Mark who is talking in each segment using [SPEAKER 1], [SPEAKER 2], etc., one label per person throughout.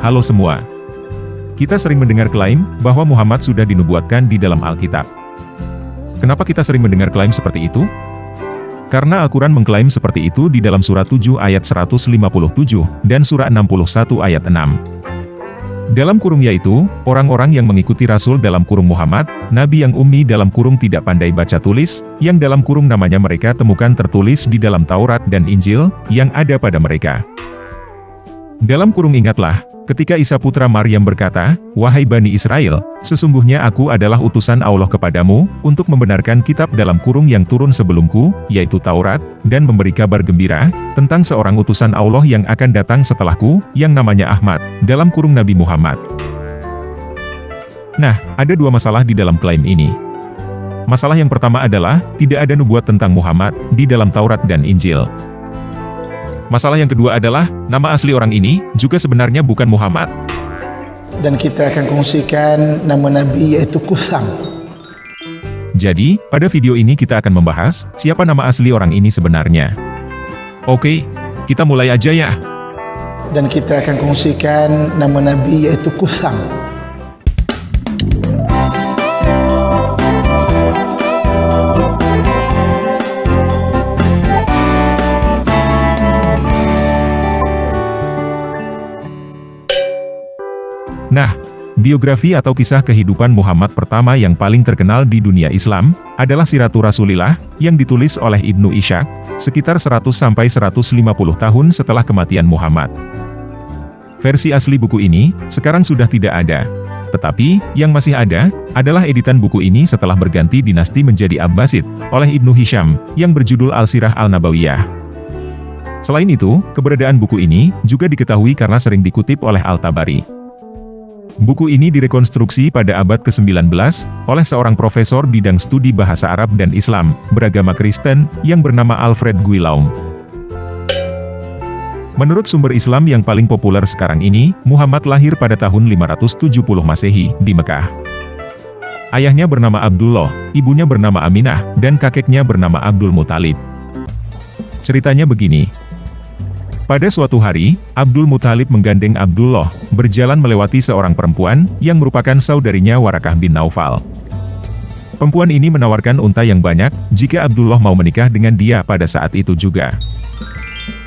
[SPEAKER 1] Halo semua. Kita sering mendengar klaim bahwa Muhammad sudah dinubuatkan di dalam Alkitab. Kenapa kita sering mendengar klaim seperti itu? Karena Al-Quran mengklaim seperti itu di dalam surah 7 ayat 157 dan surah 61 ayat 6. Dalam kurung yaitu, orang-orang yang mengikuti Rasul dalam kurung Muhammad, Nabi yang ummi dalam kurung tidak pandai baca tulis, yang dalam kurung namanya mereka temukan tertulis di dalam Taurat dan Injil, yang ada pada mereka. Dalam kurung ingatlah, ketika Isa putra Maryam berkata, "Wahai Bani Israel, sesungguhnya aku adalah utusan Allah kepadamu, untuk membenarkan kitab dalam kurung yang turun sebelumku, yaitu Taurat, dan memberi kabar gembira, tentang seorang utusan Allah yang akan datang setelahku, yang namanya Ahmad, dalam kurung Nabi Muhammad." Nah, ada dua masalah di dalam klaim ini. Masalah yang pertama adalah, tidak ada nubuat tentang Muhammad, di dalam Taurat dan Injil. Masalah yang kedua adalah, nama asli orang ini juga sebenarnya bukan Muhammad.
[SPEAKER 2] Dan kita akan kongsikan nama Nabi yaitu Kusam.
[SPEAKER 1] Jadi, pada video ini kita akan membahas, siapa nama asli orang ini sebenarnya. Oke, kita mulai aja ya.
[SPEAKER 2] Dan kita akan kongsikan nama Nabi yaitu Kusam.
[SPEAKER 1] Nah, biografi atau kisah kehidupan Muhammad pertama yang paling terkenal di dunia Islam, adalah Siratul Rasulillah, yang ditulis oleh Ibnu Ishaq, sekitar 100-150 tahun setelah kematian Muhammad. Versi asli buku ini, sekarang sudah tidak ada. Tetapi, yang masih ada, adalah editan buku ini setelah berganti dinasti menjadi Abbasid, oleh Ibnu Hisham, yang berjudul Al-Sirah Al-Nabawiyah. Selain itu, keberadaan buku ini, juga diketahui karena sering dikutip oleh Al-Tabari. Buku ini direkonstruksi pada abad ke-19, oleh seorang profesor bidang studi bahasa Arab dan Islam, beragama Kristen, yang bernama Alfred Guillaume. Menurut sumber Islam yang paling populer sekarang ini, Muhammad lahir pada tahun 570 Masehi, di Mekah. Ayahnya bernama Abdullah, ibunya bernama Aminah, dan kakeknya bernama Abdul Muthalib. Ceritanya begini. Pada suatu hari, Abdul Muthalib menggandeng Abdullah, berjalan melewati seorang perempuan, yang merupakan saudarinya Warakah bin Naufal. Perempuan ini menawarkan unta yang banyak, jika Abdullah mau menikah dengan dia pada saat itu juga.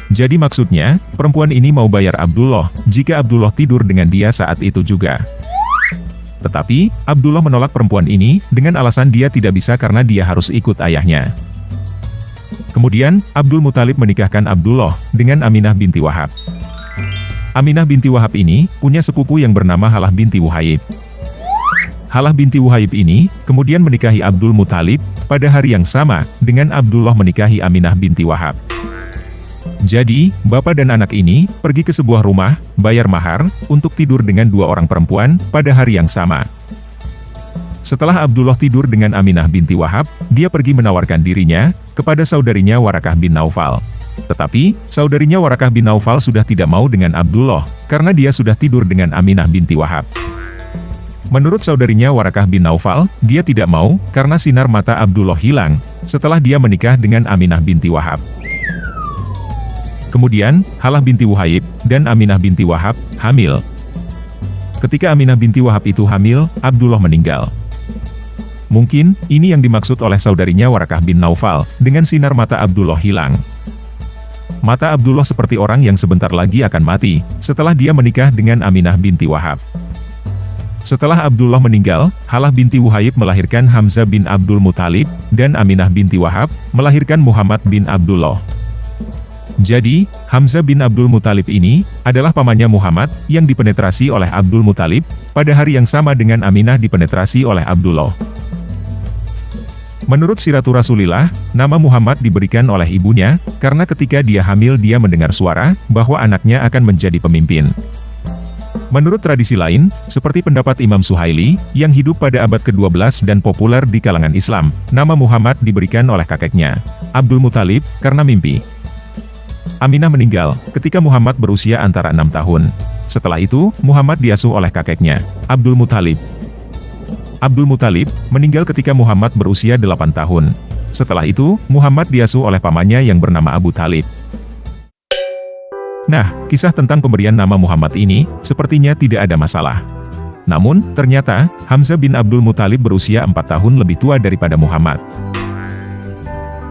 [SPEAKER 1] Jadi maksudnya, perempuan ini mau bayar Abdullah, jika Abdullah tidur dengan dia saat itu juga. Tetapi, Abdullah menolak perempuan ini, dengan alasan dia tidak bisa karena dia harus ikut ayahnya. Kemudian, Abdul Muthalib menikahkan Abdullah dengan Aminah binti Wahab. Aminah binti Wahab ini punya sepupu yang bernama Halah binti Wuhaib. Halah binti Wuhaib ini kemudian menikahi Abdul Muthalib pada hari yang sama dengan Abdullah menikahi Aminah binti Wahab. Jadi, bapak dan anak ini pergi ke sebuah rumah, bayar mahar, untuk tidur dengan dua orang perempuan pada hari yang sama. Setelah Abdullah tidur dengan Aminah binti Wahab, dia pergi menawarkan dirinya kepada saudarinya Warakah bin Naufal. Tetapi, saudarinya Warakah bin Naufal sudah tidak mau dengan Abdullah, karena dia sudah tidur dengan Aminah binti Wahab. Menurut saudarinya Warakah bin Naufal, dia tidak mau, karena sinar mata Abdullah hilang, setelah dia menikah dengan Aminah binti Wahab. Kemudian, Halah binti Wuhaib, dan Aminah binti Wahab, hamil. Ketika Aminah binti Wahab itu hamil, Abdullah meninggal. Mungkin, ini yang dimaksud oleh saudarinya Warakah bin Naufal, dengan sinar mata Abdullah hilang. Mata Abdullah seperti orang yang sebentar lagi akan mati, setelah dia menikah dengan Aminah binti Wahab. Setelah Abdullah meninggal, Halah binti Wuhaib melahirkan Hamzah bin Abdul Muthalib, dan Aminah binti Wahab, melahirkan Muhammad bin Abdullah. Jadi, Hamzah bin Abdul Muthalib ini, adalah pamannya Muhammad, yang dipenetrasi oleh Abdul Muthalib, pada hari yang sama dengan Aminah dipenetrasi oleh Abdullah. Menurut Siratul Rasulillah, nama Muhammad diberikan oleh ibunya, karena ketika dia hamil dia mendengar suara, bahwa anaknya akan menjadi pemimpin. Menurut tradisi lain, seperti pendapat Imam Suhaili, yang hidup pada abad ke-12 dan populer di kalangan Islam, nama Muhammad diberikan oleh kakeknya, Abdul Muthalib, karena mimpi. Aminah meninggal, ketika Muhammad berusia antara 6 tahun. Setelah itu, Muhammad diasuh oleh kakeknya, Abdul Muthalib. Abdul Muthalib meninggal ketika Muhammad berusia 8 tahun. Setelah itu, Muhammad diasuh oleh pamannya yang bernama Abu Thalib. Nah, kisah tentang pemberian nama Muhammad ini, sepertinya tidak ada masalah. Namun, ternyata, Hamzah bin Abdul Muthalib berusia 4 tahun lebih tua daripada Muhammad.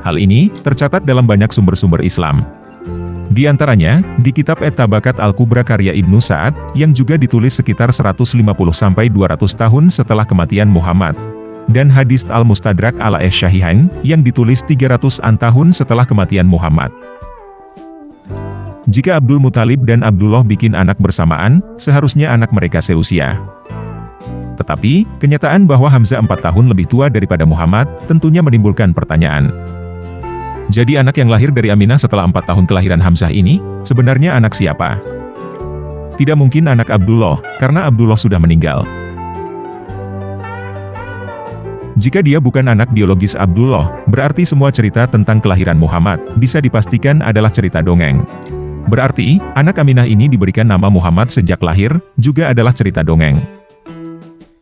[SPEAKER 1] Hal ini, tercatat dalam banyak sumber-sumber Islam. Di antaranya, di kitab At-Tabakat Al-Kubra karya Ibnu Sa'ad, yang juga ditulis sekitar 150-200 tahun setelah kematian Muhammad. Dan hadis Al-Mustadrak ala Syahihain, yang ditulis 300-an tahun setelah kematian Muhammad. Jika Abdul Muthalib dan Abdullah bikin anak bersamaan, seharusnya anak mereka seusia. Tetapi, kenyataan bahwa Hamzah 4 tahun lebih tua daripada Muhammad, tentunya menimbulkan pertanyaan. Jadi anak yang lahir dari Aminah setelah 4 tahun kelahiran Hamzah ini, sebenarnya anak siapa? Tidak mungkin anak Abdullah, karena Abdullah sudah meninggal. Jika dia bukan anak biologis Abdullah, berarti semua cerita tentang kelahiran Muhammad, bisa dipastikan adalah cerita dongeng. Berarti, anak Aminah ini diberikan nama Muhammad sejak lahir, juga adalah cerita dongeng.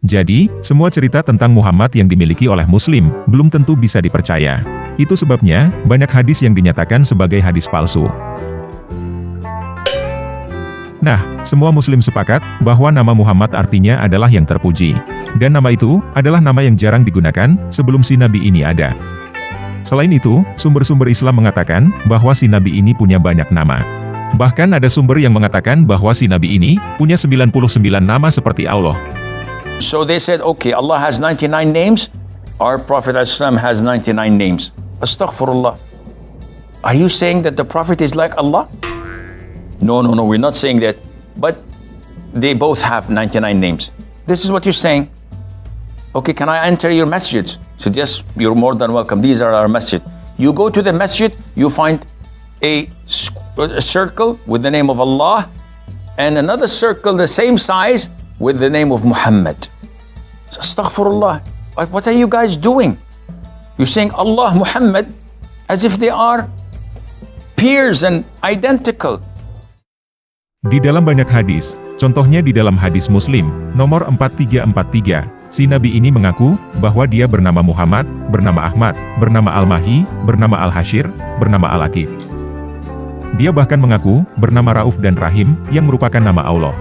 [SPEAKER 1] Jadi, semua cerita tentang Muhammad yang dimiliki oleh Muslim, belum tentu bisa dipercaya. Itu sebabnya, banyak hadis yang dinyatakan sebagai hadis palsu. Nah, semua Muslim sepakat, bahwa nama Muhammad artinya adalah yang terpuji. Dan nama itu, adalah nama yang jarang digunakan, sebelum si Nabi ini ada. Selain itu, sumber-sumber Islam mengatakan, bahwa si Nabi ini punya banyak nama. Bahkan ada sumber yang mengatakan bahwa si Nabi ini, punya 99 nama seperti Allah.
[SPEAKER 3] So they said, okay, Allah has 99 names, our Prophet ﷺ has 99 names. Astaghfirullah. Are you saying that the Prophet is like Allah? No, we're not saying that. But they both have 99 names. This is what you're saying. Okay, can I enter your masjid? So yes, you're more than welcome. These are our masjid. You go to the masjid, you find a circle with the name of Allah, and another circle the same size with the name of Muhammad. Astaghfirullah. What are you guys doing? You're saying Allah, Muhammad, as if they are peers and identical.
[SPEAKER 1] Di dalam banyak hadis, contohnya di dalam hadis Muslim, nomor 4343, si Nabi ini mengaku, bahwa dia bernama Muhammad, bernama Ahmad, bernama Al-Mahi, bernama Al-Hashir, bernama Al-Aqib. Dia bahkan mengaku, bernama Rauf dan Rahim, yang merupakan nama Allah.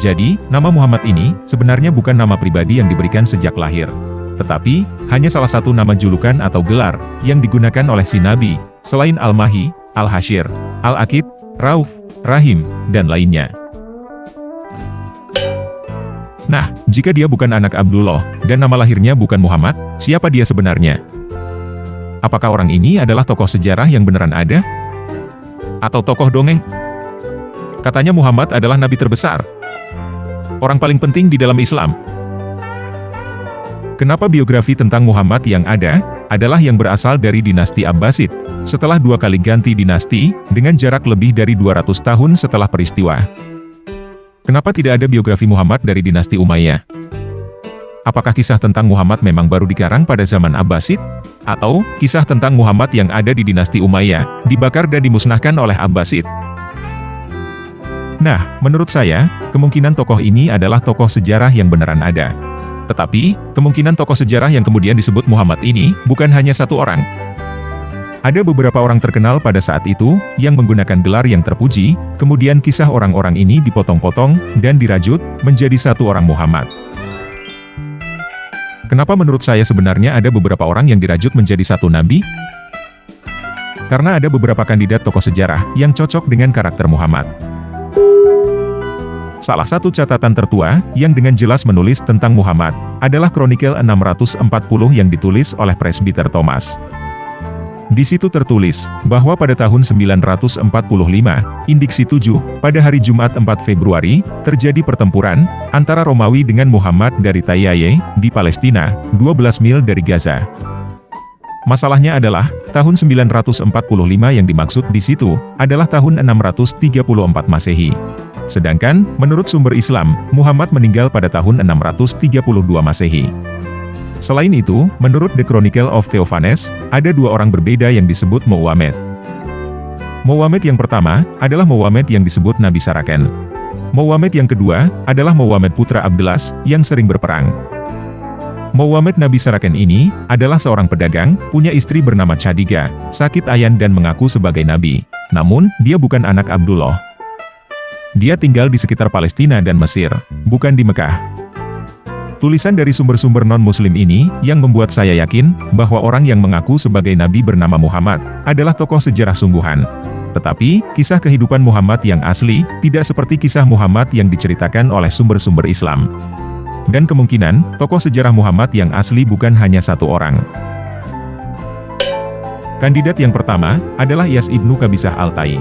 [SPEAKER 1] Jadi, nama Muhammad ini, sebenarnya bukan nama pribadi yang diberikan sejak lahir. Tetapi, hanya salah satu nama julukan atau gelar, yang digunakan oleh si Nabi, selain Al-Mahi, Al-Hashir, Al-Aqib, Rauf, Rahim, dan lainnya. Nah, jika dia bukan anak Abdullah, dan nama lahirnya bukan Muhammad, siapa dia sebenarnya? Apakah orang ini adalah tokoh sejarah yang beneran ada? Atau tokoh dongeng? Katanya Muhammad adalah nabi terbesar. Orang paling penting di dalam Islam. Kenapa biografi tentang Muhammad yang ada, adalah yang berasal dari dinasti Abbasid, setelah 2 kali ganti dinasti, dengan jarak lebih dari 200 tahun setelah peristiwa. Kenapa tidak ada biografi Muhammad dari dinasti Umayyah? Apakah kisah tentang Muhammad memang baru dikarang pada zaman Abbasid? Atau, kisah tentang Muhammad yang ada di dinasti Umayyah, dibakar dan dimusnahkan oleh Abbasid? Nah, menurut saya, kemungkinan tokoh ini adalah tokoh sejarah yang beneran ada. Tetapi, kemungkinan tokoh sejarah yang kemudian disebut Muhammad ini, bukan hanya satu orang. Ada beberapa orang terkenal pada saat itu, yang menggunakan gelar yang terpuji, kemudian kisah orang-orang ini dipotong-potong, dan dirajut, menjadi satu orang Muhammad. Kenapa menurut saya sebenarnya ada beberapa orang yang dirajut menjadi satu nabi? Karena ada beberapa kandidat tokoh sejarah, yang cocok dengan karakter Muhammad. Salah satu catatan tertua, yang dengan jelas menulis tentang Muhammad, adalah Kronikel 640 yang ditulis oleh Presbiter Thomas. Di situ tertulis, bahwa pada tahun 945, Indiksi 7, pada hari Jumat 4 Februari, terjadi pertempuran, antara Romawi dengan Muhammad dari Tayyaye, di Palestina, 12 mil dari Gaza. Masalahnya adalah, tahun 945 yang dimaksud di situ, adalah tahun 634 Masehi. Sedangkan, menurut sumber Islam, Muhammad meninggal pada tahun 632 Masehi. Selain itu, menurut The Chronicle of Theophanes, ada 2 orang berbeda yang disebut Muhammad. Muhammad yang pertama, adalah Muhammad yang disebut Nabi Saraken. Muhammad yang kedua, adalah Muhammad putra Abdullah, yang sering berperang. Muhammad Nabi Saraken ini, adalah seorang pedagang, punya istri bernama Chadiga, sakit ayan dan mengaku sebagai nabi. Namun, dia bukan anak Abdullah. Dia tinggal di sekitar Palestina dan Mesir, bukan di Mekah. Tulisan dari sumber-sumber non-muslim ini, yang membuat saya yakin, bahwa orang yang mengaku sebagai nabi bernama Muhammad, adalah tokoh sejarah sungguhan. Tetapi, kisah kehidupan Muhammad yang asli, tidak seperti kisah Muhammad yang diceritakan oleh sumber-sumber Islam. Dan kemungkinan, tokoh sejarah Muhammad yang asli bukan hanya satu orang. Kandidat yang pertama, adalah Iyas ibnu Qabisah Al-Tai.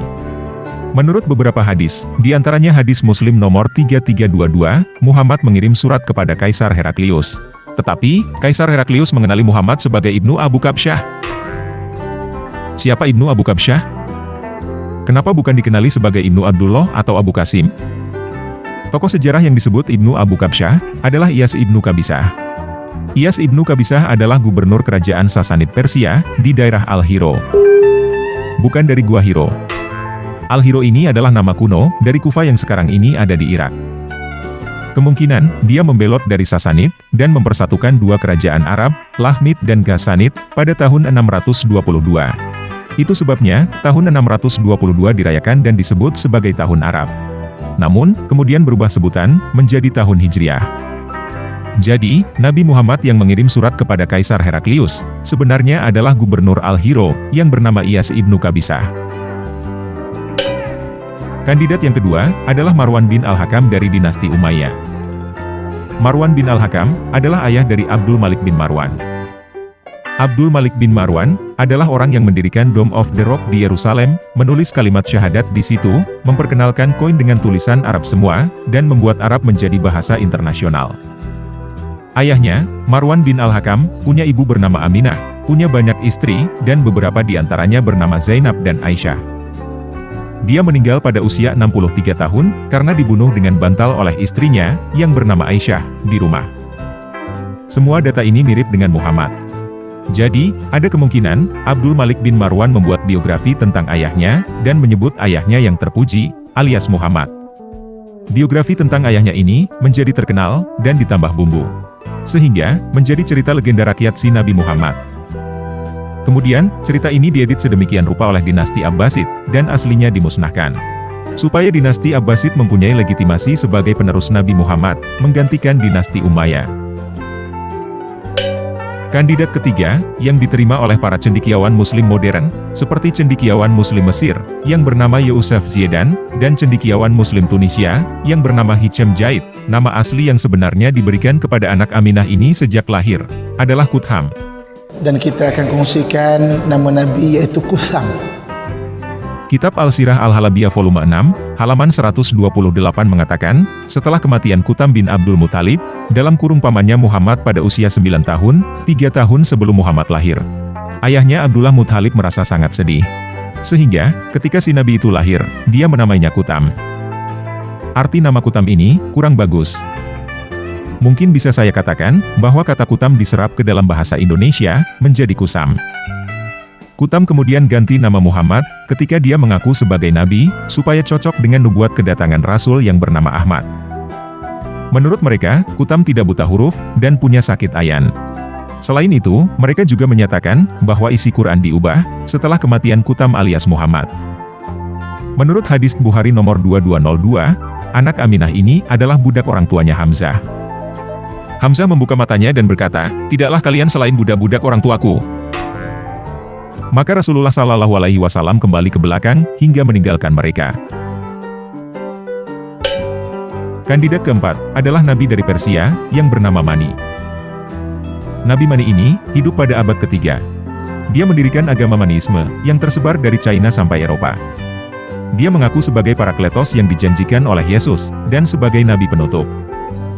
[SPEAKER 1] Menurut beberapa hadis, di antaranya hadis Muslim nomor 3322, Muhammad mengirim surat kepada Kaisar Heraklius. Tetapi, Kaisar Heraklius mengenali Muhammad sebagai Ibnu Abu Qabsyah. Siapa Ibnu Abu Qabsyah? Kenapa bukan dikenali sebagai Ibnu Abdullah atau Abu Qasim? Tokoh sejarah yang disebut Ibnu Abu Qabsyah adalah Iyas ibnu Qabisah. Iyas ibnu Qabisah adalah gubernur kerajaan Sasanid Persia di daerah Al-Hiro. Bukan dari Gua Hiro. Al-Hiro ini adalah nama kuno dari Kufa yang sekarang ini ada di Irak. Kemungkinan, dia membelot dari Sasanid dan mempersatukan dua kerajaan Arab, Lahmid dan Ghassanid, pada tahun 622. Itu sebabnya, tahun 622 dirayakan dan disebut sebagai Tahun Arab. Namun, kemudian berubah sebutan menjadi Tahun Hijriah. Jadi, Nabi Muhammad yang mengirim surat kepada Kaisar Heraklius, sebenarnya adalah gubernur Al-Hiro, yang bernama Iyas ibnu Qabisah. Kandidat yang kedua, adalah Marwan bin Al-Hakam dari dinasti Umayyah. Marwan bin Al-Hakam, adalah ayah dari Abdul Malik bin Marwan. Abdul Malik bin Marwan, adalah orang yang mendirikan Dome of the Rock di Yerusalem, menulis kalimat syahadat di situ, memperkenalkan koin dengan tulisan Arab semua, dan membuat Arab menjadi bahasa internasional. Ayahnya, Marwan bin Al-Hakam, punya ibu bernama Aminah, punya banyak istri, dan beberapa di antaranya bernama Zainab dan Aisyah. Dia meninggal pada usia 63 tahun, karena dibunuh dengan bantal oleh istrinya, yang bernama Aisyah, di rumah. Semua data ini mirip dengan Muhammad. Jadi, ada kemungkinan, Abdul Malik bin Marwan membuat biografi tentang ayahnya, dan menyebut ayahnya yang terpuji, alias Muhammad. Biografi tentang ayahnya ini, menjadi terkenal, dan ditambah bumbu. Sehingga, menjadi cerita legenda rakyat si Nabi Muhammad. Kemudian, cerita ini diedit sedemikian rupa oleh dinasti Abbasid, dan aslinya dimusnahkan. Supaya dinasti Abbasid mempunyai legitimasi sebagai penerus Nabi Muhammad, menggantikan dinasti Umayyah. Kandidat ketiga, yang diterima oleh para cendekiawan Muslim modern, seperti cendekiawan Muslim Mesir, yang bernama Yusuf Ziedan, dan cendekiawan Muslim Tunisia, yang bernama Hichem Jaid, nama asli yang sebenarnya diberikan kepada anak Aminah ini sejak lahir, adalah Kutham.
[SPEAKER 2] Dan kita akan kongsikan nama Nabi yaitu Kutham.
[SPEAKER 1] Kitab Al-Sirah Al-Halabiyah volume 6, halaman 128 mengatakan, setelah kematian Kutham bin Abdul Muthalib, dalam kurung pamannya Muhammad pada usia 9 tahun, 3 tahun sebelum Muhammad lahir. Ayahnya Abdullah Muthalib merasa sangat sedih. Sehingga, ketika si Nabi itu lahir, dia menamainya Kutham. Arti nama Kutham ini, kurang bagus. Mungkin bisa saya katakan, bahwa kata Kutham diserap ke dalam bahasa Indonesia, menjadi kusam. Kutham kemudian ganti nama Muhammad, ketika dia mengaku sebagai Nabi, supaya cocok dengan nubuat kedatangan Rasul yang bernama Ahmad. Menurut mereka, Kutham tidak buta huruf, dan punya sakit ayan. Selain itu, mereka juga menyatakan, bahwa isi Quran diubah, setelah kematian Kutham alias Muhammad. Menurut hadis Bukhari nomor 2202, anak Aminah ini adalah budak orang tuanya Hamzah. Hamzah membuka matanya dan berkata, tidaklah kalian selain budak-budak orang tuaku. Maka Rasulullah SAW kembali ke belakang, hingga meninggalkan mereka. Kandidat keempat, adalah Nabi dari Persia, yang bernama Mani. Nabi Mani ini, hidup pada abad ketiga. Dia mendirikan agama Manisme, yang tersebar dari China sampai Eropa. Dia mengaku sebagai Parakletos yang dijanjikan oleh Yesus, dan sebagai Nabi penutup.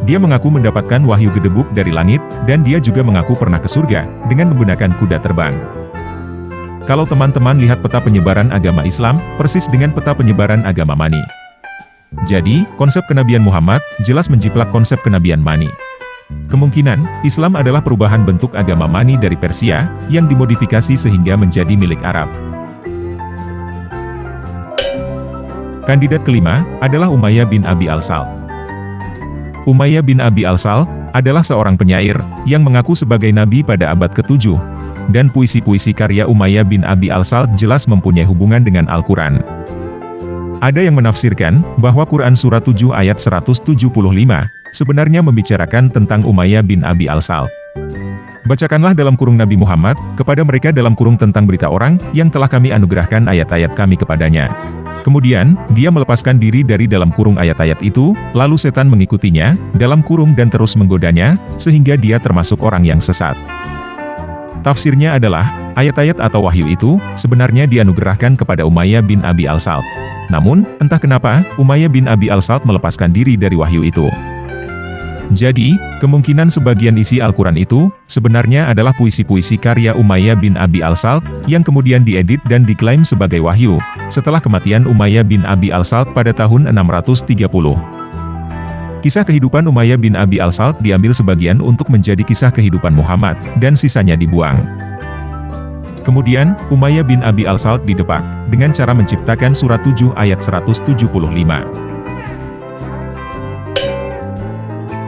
[SPEAKER 1] Dia mengaku mendapatkan wahyu gedebuk dari langit, dan dia juga mengaku pernah ke surga, dengan menggunakan kuda terbang. Kalau teman-teman lihat peta penyebaran agama Islam, persis dengan peta penyebaran agama Mani. Jadi, konsep kenabian Muhammad, jelas menjiplak konsep kenabian Mani. Kemungkinan, Islam adalah perubahan bentuk agama Mani dari Persia, yang dimodifikasi sehingga menjadi milik Arab. Kandidat kelima, adalah Umayyah bin Abi Al-Salt. Umayyah bin Abi Al-Salt, adalah seorang penyair, yang mengaku sebagai Nabi pada abad ke-7. dan puisi-puisi karya Umayyah bin Abi al-Salt jelas mempunyai hubungan dengan Al-Quran. Ada yang menafsirkan bahwa Quran Surah 7 ayat 175 sebenarnya membicarakan tentang Umayyah bin Abi al-Salt. Bacakanlah dalam kurung Nabi Muhammad, kepada mereka dalam kurung tentang berita orang, yang telah kami anugerahkan ayat-ayat kami kepadanya. Kemudian, dia melepaskan diri dari dalam kurung ayat-ayat itu, lalu setan mengikutinya, dalam kurung dan terus menggodanya, sehingga dia termasuk orang yang sesat. Tafsirnya adalah, ayat-ayat atau wahyu itu, sebenarnya dianugerahkan kepada Umayyah bin Abi al-Salt. Namun, entah kenapa, Umayyah bin Abi al-Salt melepaskan diri dari wahyu itu. Jadi, kemungkinan sebagian isi Al-Quran itu, sebenarnya adalah puisi-puisi karya Umayyah bin Abi al-Salt, yang kemudian diedit dan diklaim sebagai wahyu, setelah kematian Umayyah bin Abi al-Salt pada tahun 630. Kisah kehidupan Umayyah bin Abi al-Salt diambil sebagian untuk menjadi kisah kehidupan Muhammad, dan sisanya dibuang. Kemudian, Umayyah bin Abi al-Salt didepak, dengan cara menciptakan surat 7 ayat 175.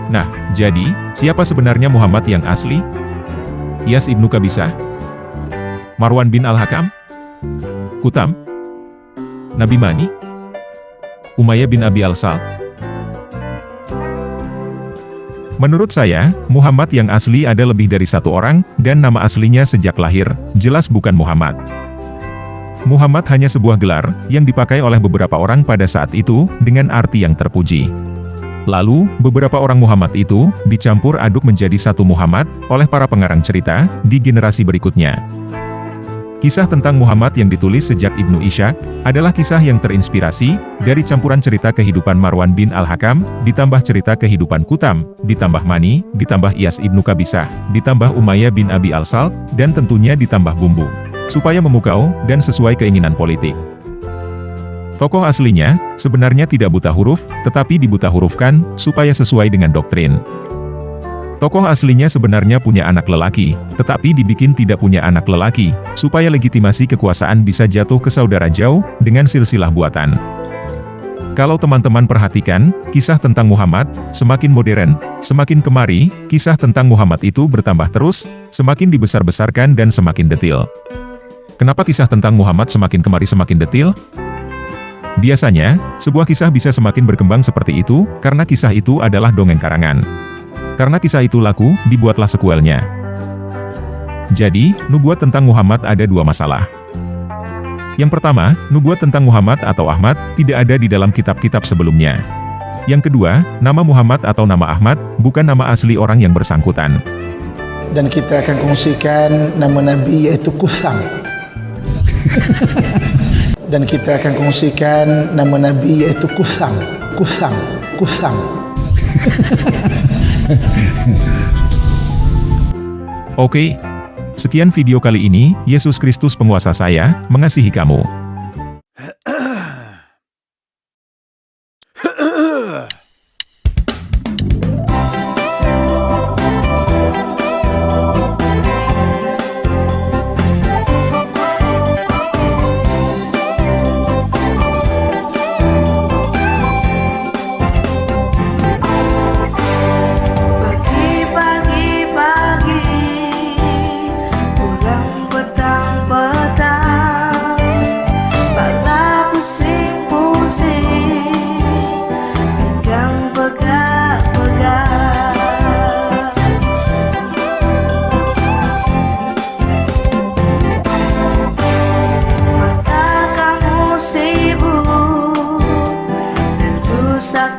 [SPEAKER 1] Nah, jadi, siapa sebenarnya Muhammad yang asli? Iyas ibnu Qabisah? Marwan bin al-Hakam? Kutam? Nabi Mani? Umayyah bin Abi al-Salt? Menurut saya, Muhammad yang asli ada lebih dari satu orang, dan nama aslinya sejak lahir, jelas bukan Muhammad. Muhammad hanya sebuah gelar, yang dipakai oleh beberapa orang pada saat itu, dengan arti yang terpuji. Lalu, beberapa orang Muhammad itu, dicampur aduk menjadi satu Muhammad, oleh para pengarang cerita, di generasi berikutnya. Kisah tentang Muhammad yang ditulis sejak Ibnu Ishaq, adalah kisah yang terinspirasi, dari campuran cerita kehidupan Marwan bin al-Hakam, ditambah cerita kehidupan Kutam, ditambah Mani, ditambah Iyas ibnu Qabisah, ditambah Umayyah bin Abi al-Salt, dan tentunya ditambah bumbu. Supaya memukau, dan sesuai keinginan politik. Tokoh aslinya, sebenarnya tidak buta huruf, tetapi dibuta hurufkan, supaya sesuai dengan doktrin. Tokoh aslinya sebenarnya punya anak lelaki, tetapi dibikin tidak punya anak lelaki, supaya legitimasi kekuasaan bisa jatuh ke saudara jauh, dengan silsilah buatan. Kalau teman-teman perhatikan, kisah tentang Muhammad, semakin modern, semakin kemari, kisah tentang Muhammad itu bertambah terus, semakin dibesar-besarkan dan semakin detil. Kenapa kisah tentang Muhammad semakin kemari semakin detil? Biasanya, sebuah kisah bisa semakin berkembang seperti itu, karena kisah itu adalah dongeng karangan. Karena kisah itu laku, dibuatlah sekuelnya. Jadi, nubuat tentang Muhammad ada dua masalah. Yang pertama, nubuat tentang Muhammad atau Ahmad, tidak ada di dalam kitab-kitab sebelumnya. Yang kedua, nama Muhammad atau nama Ahmad, bukan nama asli orang yang bersangkutan.
[SPEAKER 2] Dan kita akan kongsikan nama Nabi yaitu Kutham. Dan kita akan kongsikan nama Nabi yaitu Kutham. Kutham. Kutham.
[SPEAKER 1] Oke, sekian video kali ini. Yesus Kristus penguasa saya, mengasihi kamu.
[SPEAKER 4] Susah